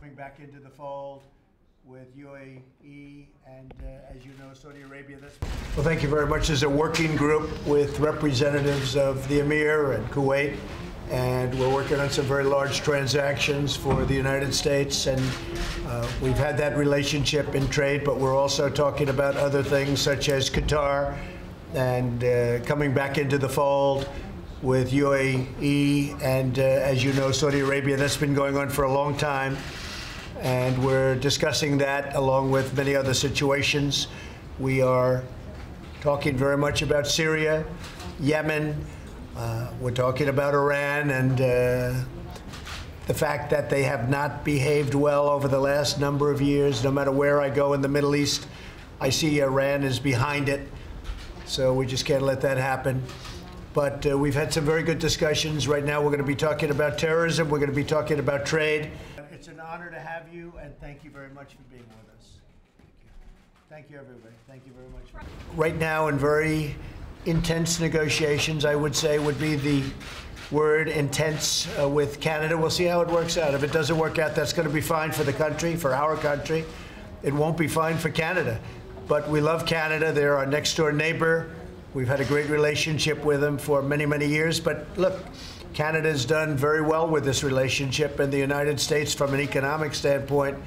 Coming back into the fold with UAE and, as you know, Saudi Arabia. Well, thank you very much. There's a working group with representatives of the Emir and Kuwait, and we're working on some very large transactions for the United States, and we've had that relationship in trade, but we're also talking about other things such as Qatar and coming back into the fold with UAE and, as you know, Saudi Arabia. That's been going on for a long time, and we're discussing that along with many other situations. We are talking very much about Syria, Yemen. We're talking about Iran and the fact that they have not behaved well over the last number of years. No matter where I go in the Middle East, I see Iran is behind it. So we just can't let that happen. But we've had some very good discussions. Right now we're going to be talking about terrorism. We're going to be talking about trade. It's an honor to have you, and thank you very much for being with us. Thank you, everybody. Thank you very much. Right now, in very intense negotiations, I would say would be the word, intense, with Canada. We'll see how it works out. If it doesn't work out, that's going to be fine for the country, for our country. It won't be fine for Canada. But we love Canada. They're our next door neighbor. We've had a great relationship with them for many, many years. But look, Canada's done very well with this relationship, and the United States, from an economic standpoint,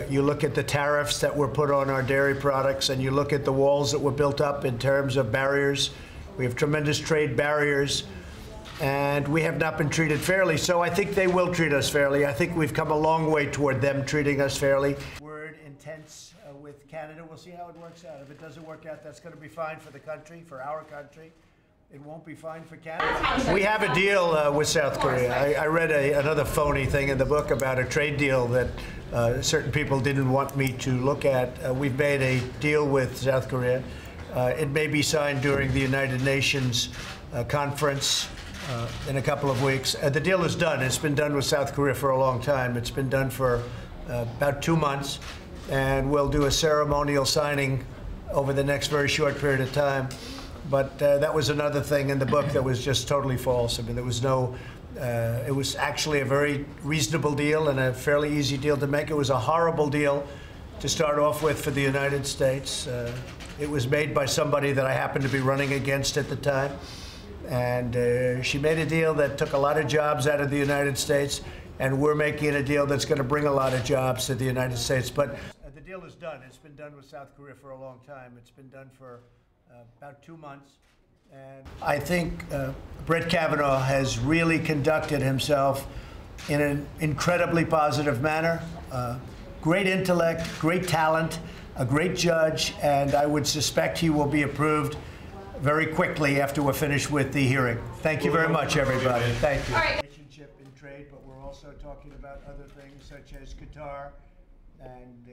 you look at the tariffs that were put on our dairy products, and you look at the walls that were built up in terms of barriers. We have tremendous trade barriers, and we have not been treated fairly. So I think they will treat us fairly. I think we've come a long way toward them treating us fairly. Word, intense, with Canada. We'll see how it works out. If it doesn't work out, that's going to be fine for the country, for our country. It won't be fine for Canada. We have a deal with South Korea. I read another phony thing in the book about a trade deal that certain people didn't want me to look at. We've made a deal with South Korea. It may be signed during the United Nations conference in a couple of weeks. The deal is done. It's been done with South Korea for a long time. It's been done for about 2 months, and we'll do a ceremonial signing over the next very short period of time. But that was another thing in the book that was just totally false. I mean, there was no, it was actually a very reasonable deal and a fairly easy deal to make. It was a horrible deal to start off with for the United States. It was made by somebody that I happened to be running against at the time. And she made a deal that took a lot of jobs out of the United States, and we're making a deal that's going to bring a lot of jobs to the United States. But the deal is done. It's been done with South Korea for a long time. It's been done for about 2 months. And I think Brett Kavanaugh has really conducted himself in an incredibly positive manner. Great intellect, great talent, a great judge, and I would suspect he will be approved very quickly after we're finished with the hearing. Thank you very much, everybody. Thank you. Relationship in trade, but we're also talking about other things such as Qatar and